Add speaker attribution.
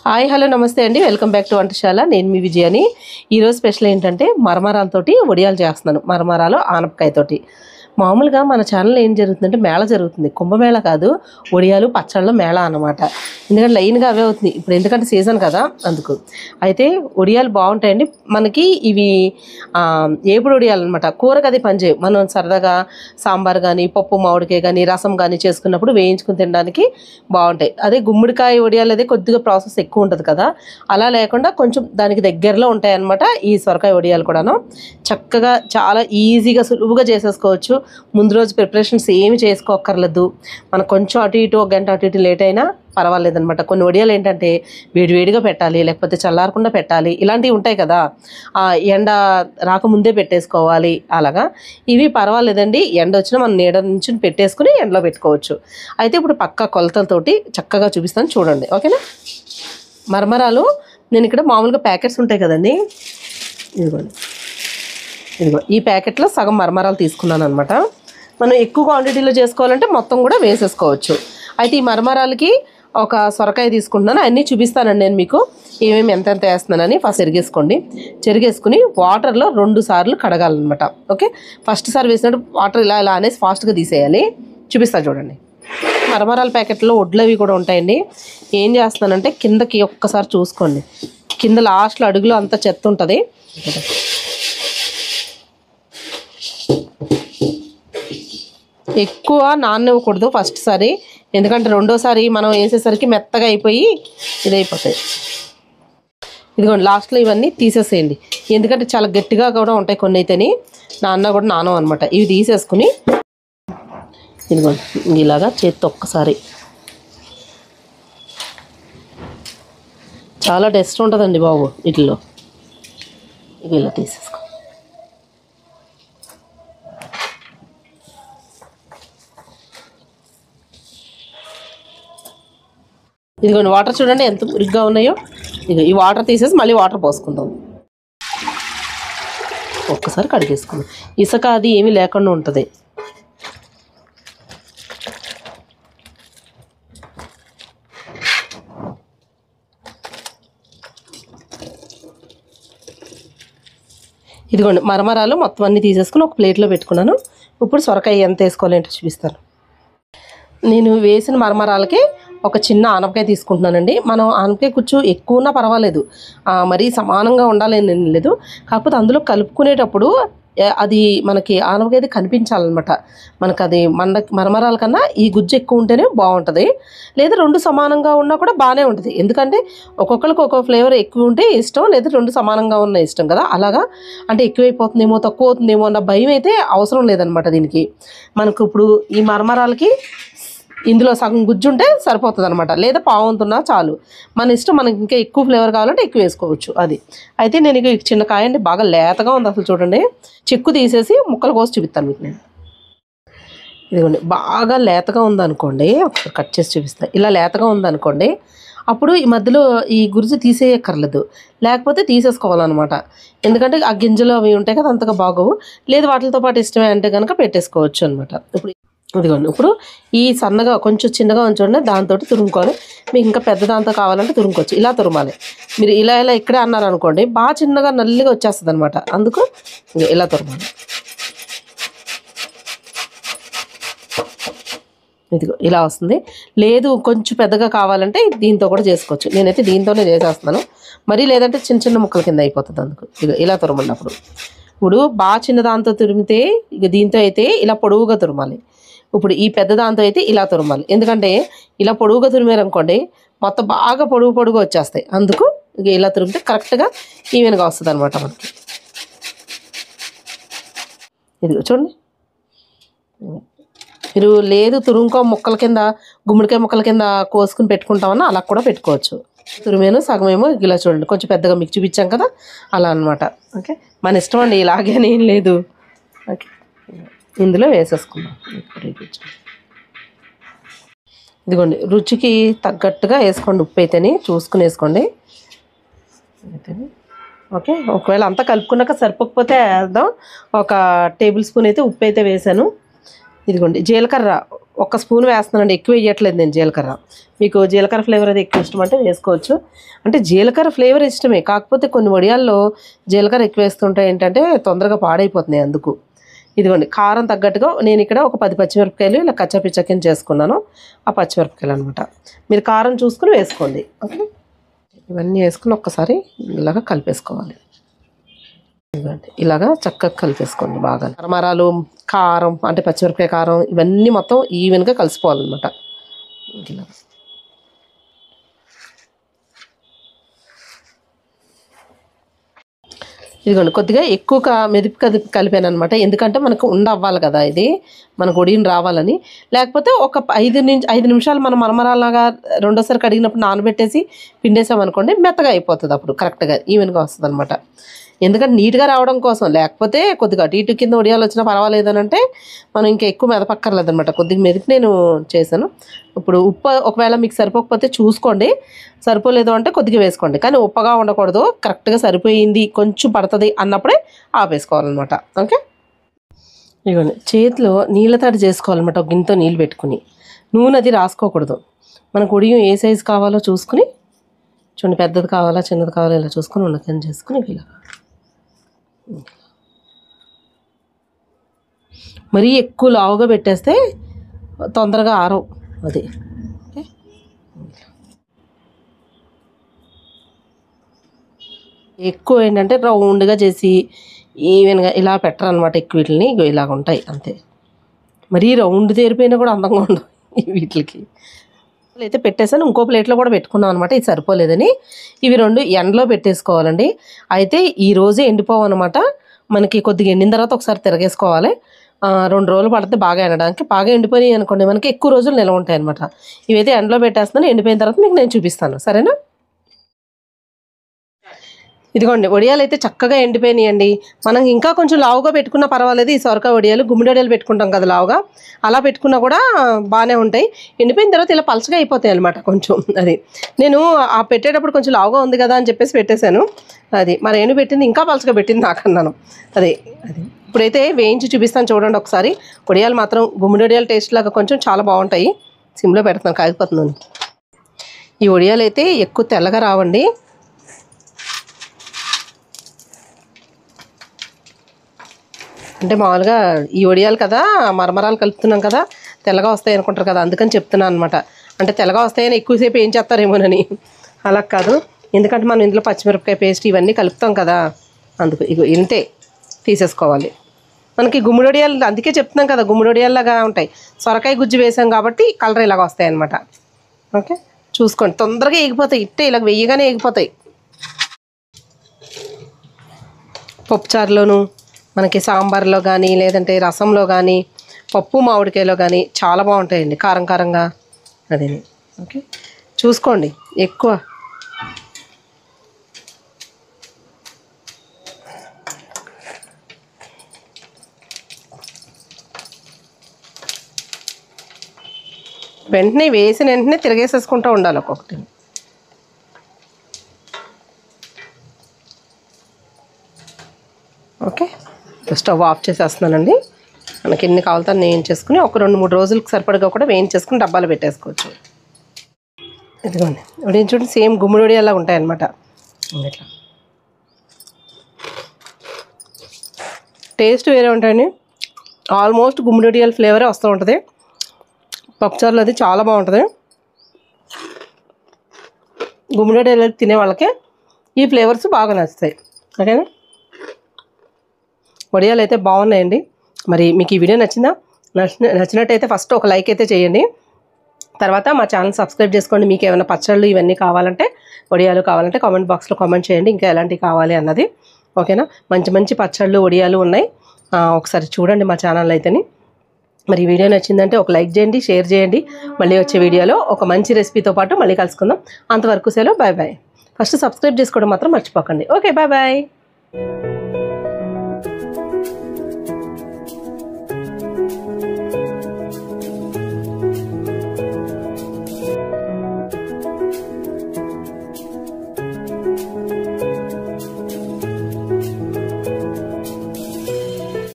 Speaker 1: Hi hello నమస్తే అండి, welcome back to వంటశాల. నేను మీ విజయాని. ఈరోజు స్పెషల్ ఏంటంటే మరమరాలతోటి వడియాలు చేస్తున్నాను. మరమరాలు ఆనపకాయతోటి. మామూలుగా మన ఛానల్లో ఏం జరుగుతుందంటే మేళ జరుగుతుంది. కుంభమేళ కాదు, వడియాలు పచ్చళ్ళ మేళ అన్నమాట. ఎందుకంటే లైన్గా అవే అవుతుంది ఇప్పుడు, ఎందుకంటే సీజన్ కదా అందుకు. అయితే వడియాలు బాగుంటాయండి మనకి. ఇవి ఏపుడు వడియాలు అనమాట. కూరకు అది పనిచేయవు. మనం సరదాగా సాంబార్ కానీ, పప్పు మామిడికాయ కానీ, రసం కానీ చేసుకున్నప్పుడు వేయించుకుని తినడానికి బాగుంటాయి. అదే గుమ్మడికాయ వడియాలు అదే కొద్దిగా ప్రాసెస్ ఎక్కువ ఉంటుంది కదా, అలా లేకుండా కొంచెం దానికి దగ్గరలో ఉంటాయి అన్నమాట ఈ సొరకాయ వడియాలు కూడాను. చక్కగా చాలా ఈజీగా సులువుగా చేసేసుకోవచ్చు. ముందు రోజు ప్రిపరేషన్స్ ఏమి చేసుకోక్కర్లేదు. మనకు కొంచెం అటు ఇటు ఒక గంట అటు ఇటు లేట్ అయినా పర్వాలేదనమాట. కొన్ని వడియాలు ఏంటంటే వేడివేడిగా పెట్టాలి, లేకపోతే చల్లారకుండా పెట్టాలి, ఇలాంటివి ఉంటాయి కదా. ఎండ రాకముందే పెట్టేసుకోవాలి. అలాగా ఇవి పర్వాలేదండి, ఎండ వచ్చినా మనం నీడ నుంచి పెట్టేసుకుని ఎండలో పెట్టుకోవచ్చు. అయితే ఇప్పుడు పక్కా కొలతలతోటి చక్కగా చూపిస్తాను చూడండి, ఓకేనా. మరమరాలు నేను ఇక్కడ మామూలుగా ప్యాకెట్స్ ఉంటాయి కదండి, ఇదిగోండి. ఈ ప్యాకెట్లో సగం మరమరాలు తీసుకున్నాను అనమాట. మనం ఎక్కువ క్వాంటిటీలో చేసుకోవాలంటే మొత్తం కూడా వేసేసుకోవచ్చు. అయితే ఈ మరమరాలకి ఒక సొరకాయ తీసుకుంటున్నాను. అన్నీ చూపిస్తానండి నేను మీకు ఏమేమి ఎంతెంత వేస్తున్నానని. ఫస్ట్ చెరిగేసుకుని వాటర్లో 2 సార్లు కడగాలన్నమాట. ఓకే, ఫస్ట్ సారి వేసినట్టు వాటర్ ఇలా అనేసి ఫాస్ట్గా తీసేయాలి. చూపిస్తాను చూడండి. మరమరాల ప్యాకెట్లో వడ్లు అవి కూడా ఉంటాయండి. ఏం చేస్తున్నానంటే కిందకి ఒక్కసారి చూసుకోండి, కింద లాస్ట్లో అడుగులో అంత చెత్త ఉంటుంది. ఎక్కువ నాననివ్వకూడదు ఫస్ట్ సారి, ఎందుకంటే రెండోసారి మనం వేసేసరికి మెత్తగా అయిపోయి ఇదైపోతాయి. ఇదిగోండి లాస్ట్లో ఇవన్నీ తీసేసేయండి, ఎందుకంటే చాలా గట్టిగా కూడా ఉంటాయి కొన్ని. అయితేని నాన్న కూడా నానం అనమాట. ఇవి తీసేసుకుని ఇదిగోండి ఇలాగా చేత్తో ఒక్కసారి, చాలా డస్ట్ ఉంటుందండి బాబు వీటిల్లో. ఇవి ఇలా తీసేసుకో. ఇదిగోండి వాటర్ చూడండి ఎంత మురిగ్గా ఉన్నాయో. ఇక ఈ వాటర్ తీసేసి మళ్ళీ వాటర్ పోసుకుందాం. ఒక్కసారి కడిగేసుకుందాం, ఇసుక అది ఏమీ లేకుండా ఉంటుంది. ఇదిగోండి మరమరాలు మొత్తం అన్నీ తీసేసుకుని ఒక ప్లేట్లో పెట్టుకున్నాను. ఇప్పుడు సొరకాయ ఎంత వేసుకోవాలంటే చూపిస్తాను. నేను వేసిన మరమరాలకి ఒక చిన్న ఆనపకాయ తీసుకుంటున్నానండి. మనం ఆనపకాయ కొంచెం ఎక్కువ ఉన్నా పర్వాలేదు, మరీ సమానంగా ఉండాలని లేదు. కాకపోతే అందులో కలుపుకునేటప్పుడు అది మనకి ఆనపకాయ కనిపించాలన్నమాట. మనకు అది మరమరాల కన్నా ఈ గుజ్జు ఎక్కువ ఉంటేనే బాగుంటుంది. లేదా 2 సమానంగా ఉన్నా కూడా బాగానే ఉంటుంది. ఎందుకంటే ఒక్కొక్కరికి ఒక్కొక్క ఫ్లేవర్ ఎక్కువ ఉంటే ఇష్టం, లేదా 2 సమానంగా ఉన్న ఇష్టం కదా. అలాగా అంటే ఎక్కువైపోతుందేమో తక్కువ అవుతుందేమో అన్న భయం అయితే అవసరం లేదనమాట దీనికి. మనకు ఇప్పుడు ఈ మరమరాలకి ఇందులో సగం గుజ్జు ఉంటే సరిపోతుంది అనమాట, లేదా పావుతున్నా చాలు, మన ఇష్టం. మనకి ఇంకా ఎక్కువ ఫ్లేవర్ కావాలంటే ఎక్కువ వేసుకోవచ్చు. అది అయితే నేను ఇక చిన్న కాయ అండి, బాగా లేతగా ఉంది అసలు. చూడండి చెక్కు తీసేసి ముక్కల కోసి చూపిస్తాను మీకు నేను. ఇదిగోండి బాగా లేతగా ఉందనుకోండి, ఒకసారి కట్ చేసి చూపిస్తాను. ఇలా లేతగా ఉందనుకోండి, అప్పుడు ఈ మధ్యలో ఈ గుజ్జు తీసేయక్కర్లేదు, లేకపోతే తీసేసుకోవాలన్నమాట. ఎందుకంటే ఆ గింజలు అవి ఉంటాయి కదా అంతగా బాగోవు. లేదు వాటితో పాటు ఇష్టమే అంటే కనుక పెట్టేసుకోవచ్చు అనమాట. ఇప్పుడు ఇదిగోండి ఇప్పుడు ఈ సన్నగా కొంచెం చిన్నగా ఉంచండి, దాంతో తురుముకోవాలి. మీకు ఇంకా పెద్ద దాంతో కావాలంటే తురుముకోవచ్చు. ఇలా తురుమాలి. మీరు ఇలా ఇక్కడే అన్నారు అనుకోండి, బాగా చిన్నగా నల్లిగా వచ్చేస్తుంది అనమాట. అందుకు ఇలా తురుమాలి. ఇదిగో ఇలా వస్తుంది. లేదు కొంచెం పెద్దగా కావాలంటే దీంతో కూడా చేసుకోవచ్చు. నేనైతే దీంతోనే చేసేస్తున్నాను. మరీ లేదంటే చిన్న చిన్న ముక్కల కింద అయిపోతుంది. అందుకు ఇక ఇలా తురమన్నప్పుడు ఇప్పుడు బాగా చిన్న దాంతో తురిమితే, ఇక దీంతో అయితే ఇలా పొడవుగా తురమాలి. ఇప్పుడు ఈ పెద్ద దాంతో అయితే ఇలా తురమాలి. ఎందుకంటే ఇలా పొడవుగా తురిమారనుకోండి మొత్తం బాగా పొడుగుగా వచ్చేస్తాయి. అందుకు ఇక ఇలా తురిమితే కరెక్ట్గా ఈవెన్గా వస్తుంది అనమాట మనకి. ఇదిగో చూడండి. మీరు లేదు తురుముకో ముక్కల కింద, గుమ్మడికాయ ముక్కల కింద కోసుకుని పెట్టుకుంటామన్నా అలా కూడా పెట్టుకోవచ్చు. తురిమేను సగమేమో ఇలా చూడండి, కొంచెం పెద్దగా మీకు చూపించాం కదా అలా అనమాట. ఓకే, మన ఇష్టం అండి, ఇలాగేనే ఏం లేదు. ఓకే, ఇందులో వేసేసుకుందాం. ఇదిగోండి రుచికి తగ్గట్టుగా వేసుకోండి, ఉప్పు అయితేనే చూసుకుని వేసుకోండి. ఓకే, ఒకవేళ అంతా కలుపుకున్నాక సరిపోకపోతే వేద్దాం. 1 టేబుల్ స్పూన్ అయితే ఉప్పు అయితే వేసాను. ఇదిగోండి జీలకర్ర ఒక స్పూన్ వేస్తున్నానండి, ఎక్కువ వేయట్లేదు నేను జీలకర్ర. మీకు జీలకర్ర ఫ్లేవర్ అది ఎక్కువ ఇష్టం అంటే వేసుకోవచ్చు. అంటే జీలకర్ర ఫ్లేవర్ ఇష్టమే, కాకపోతే కొన్ని వడియాల్లో జీలకర్ర ఎక్కువ వేస్తుంటే ఏంటంటే తొందరగా పాడైపోతున్నాయి అందుకు. ఇదిగోండి కారం తగ్గట్టుగా నేను ఇక్కడ ఒక 10 పచ్చిమిరపకాయలు ఇలా కచ్చా కింద చేసుకున్నాను. ఆ పచ్చిమిరపకాయలు అనమాట. మీరు కారం చూసుకుని వేసుకోండి. ఓకే, ఇవన్నీ వేసుకుని ఒక్కసారి ఇలాగ కలిపేసుకోవాలి. ఇదిగోండి ఇలాగా చక్కగా కలిపేసుకోండి బాగా. మరమరాలు, కారం అంటే పచ్చిమిరపకాయ కారం ఇవన్నీ మొత్తం ఈవెన్గా కలిసిపోవాలన్నమాట. ఇలా ఇదిగోండి కొద్దిగా ఎక్కువ మెదిపి కలిపాను అనమాట. ఎందుకంటే మనకు అవ్వాలి కదా, ఇది మనకు ఒడియన్ రావాలని. లేకపోతే ఒక 5 నిమిషాలు మనం మరమరాలాగా రెండోసారి కడిగినప్పుడు నానబెట్టేసి పిండేసామనుకోండి మెత్తగా అయిపోతుంది, అప్పుడు కరెక్ట్గా ఈవెన్గా వస్తుంది అనమాట. ఎందుకంటే నీట్గా రావడం కోసం. లేకపోతే కొద్దిగా అటు ఇటు కింద ఒడియాలు వచ్చినా పర్వాలేదు అని అంటే మనం ఇంకా ఎక్కువ మెదపక్కర్లేదు అనమాట. కొద్దిగా మెదిపి నేను చేశాను. ఇప్పుడు ఉప్పు ఒకవేళ మీకు సరిపోకపోతే చూసుకోండి, సరిపోలేదు అంటే కొద్దిగా వేసుకోండి. కానీ ఉప్పగా ఉండకూడదు, కరెక్ట్గా సరిపోయింది కొంచెం పడుతుంది అన్నప్పుడే ఆపేసుకోవాలన్నమాట. ఓకే, ఇదిగోండి చేతిలో నీళ్ళ తడి చేసుకోవాలన్నమాట. ఒక గిన్నెతో నీళ్ళు పెట్టుకుని నూనె అది రాసుకోకూడదు. మనకు ఉడియం ఏ సైజు కావాలో చూసుకుని చూడండి, పెద్దది కావాలా చిన్నది కావాలా ఇలా చూసుకొని ఉండకని చేసుకుని ఇలా మరీ ఎక్కువ లావుగా పెట్టేస్తే తొందరగా ఆరవు అది. ఓకే, ఎక్కువ ఏంటంటే రౌండ్గా చేసి ఈవెన్గా ఇలా పెట్టరనమాట. ఎక్కువ వీటిని ఇలాగ ఉంటాయి అంతే. మరీ రౌండ్ తేరిపోయినా కూడా అందంగా ఉండవు వీటికి. అయితే పెట్టేసాను, ఇంకో ప్లేట్లో కూడా పెట్టుకున్నాం అనమాట. ఇది సరిపోలేదని ఇవి 2 ఎండలో పెట్టేసుకోవాలండి. అయితే ఈరోజే ఎండిపోవన్నమాట. మనకి కొద్దిగా ఎండిన తర్వాత ఒకసారి తిరగేసుకోవాలి. 2 రోజులు పడితే బాగా ఎండడానికి. బాగా ఎండిపోయి అనుకోండి మనకి ఎక్కువ రోజులు నిల్వ ఉంటాయి అనమాట. ఇవైతే ఎండలో పెట్టేస్తాను, ఎండిపోయిన తర్వాత మీకు నేను చూపిస్తాను, సరేనా? ఇదిగోండి వడియాలు అయితే చక్కగా ఎండిపోయినాయండి. మనం ఇంకా కొంచెం లావుగా పెట్టుకున్నా పర్వాలేదు. ఈ సొరకాయ వడియాలు గుమ్మడి వడియాలు పెట్టుకుంటాం కదా లావుగా, అలా పెట్టుకున్నా కూడా బాగానే ఉంటాయి. ఎండిపోయిన తర్వాత ఇలా పలచగా అయిపోతాయి అనమాట కొంచెం. అది నేను ఆ పెట్టేటప్పుడు కొంచెం లావుగా ఉంది కదా అని చెప్పేసి పెట్టేశాను. అది మరి ఏను పెట్టింది ఇంకా పలచగా పెట్టింది నాకన్నాను. అది ఇప్పుడైతే వేయించి చూపిస్తాను చూడండి ఒకసారి. వడియాలు మాత్రం గుమ్మడి వడియాల టేస్ట్ లాగా కొంచెం చాలా బాగుంటాయి. సిమ్లో పెడతాను, కాగిపోతున్నాను. ఈ వడియాలు అయితే ఎక్కువ తెల్లగా రావండి. అంటే మామూలుగా ఈ వడియాలు కదా మరమరాలు కలుపుతున్నాం కదా తెల్లగా వస్తాయి అనుకుంటారు కదా, అందుకని చెప్తున్నాను అనమాట. అంటే తెల్లగా వస్తాయని ఎక్కువసేపు ఏం చేస్తారేమోనని. అలా కాదు, ఎందుకంటే మనం ఇందులో పచ్చిమిరపకాయ పేస్ట్ ఇవన్నీ కలుపుతాం కదా, అందుకు ఇగో ఇంతే తీసేసుకోవాలి. మనకి గుమ్మడి వడియాలు అందుకే చెప్తున్నాం కదా, గుమ్మడి వడియాల్లాగా ఉంటాయి. సొరకాయ గుజ్జు వేసాం కాబట్టి కలర్ ఇలాగ వస్తాయి అనమాట. ఓకే, చూసుకోండి తొందరగా ఎగిపోతాయి, ఇట్టే ఇలాగ వెయ్యగానే ఎగిపోతాయి. పప్పుచారులోను మనకి సాంబార్లో కానీ లేదంటే రసంలో కానీ పప్పు మామిడికాయలో కానీ చాలా బాగుంటాయండి కారం కారంగా. అదే ఓకే, చూసుకోండి ఎక్కువ. వెంటనే వేసిన వెంటనే తిరిగేసేసుకుంటూ ఉండాలి ఒక్కొక్కటి. ఓకే, స్టవ్ ఆఫ్ చేసేస్తున్నానండి. మనకి ఎన్ని కావాలో నేను చేసుకుని ఒక 2-3 రోజులకు సరిపడగా కూడా వేయించేసుకుని డబ్బాలు పెట్టేసుకోవచ్చు. ఇదిగోండి వడియం చూడండి సేమ్ గుమ్మడి వడియాలా ఉంటాయన్నమాట. ఇట్లా టేస్ట్ వేరే ఉంటాయండి. ఆల్మోస్ట్ గుమ్మడి వడియాల ఫ్లేవరే వస్తూ ఉంటుంది. పప్పుచారులు అది చాలా బాగుంటుంది. గుమ్మడి వడియాలు తినే వాళ్ళకి ఈ ఫ్లేవర్స్ బాగా నచ్చుతాయి. ఓకేనా, వడియాలు అయితే బాగున్నాయండి. మరి మీకు ఈ వీడియో నచ్చినట్టయితే ఫస్ట్ ఒక లైక్ అయితే చేయండి. తర్వాత మా ఛానల్ సబ్స్క్రైబ్ చేసుకోండి. మీకు ఏమైనా పచ్చళ్ళు ఇవన్నీ కావాలంటే వడియాలు కావాలంటే కామెంట్ బాక్స్లో కామెంట్ చేయండి, ఇంకా ఎలాంటివి కావాలి అన్నది. ఓకేనా, మంచి మంచి పచ్చళ్ళు వడియాలు ఉన్నాయి, ఒకసారి చూడండి మా ఛానల్ అయితేని. మరి ఈ వీడియో నచ్చిందంటే ఒక లైక్ చేయండి, షేర్ చేయండి. మళ్ళీ వచ్చే వీడియోలో ఒక మంచి రెసిపీతో పాటు మళ్ళీ కలుసుకుందాం. అంతవరకు సెలవు, బాయ్ బాయ్. ఫస్ట్ సబ్స్క్రైబ్ చేసుకోవడం మాత్రం మర్చిపోకండి. Okay, bye bye.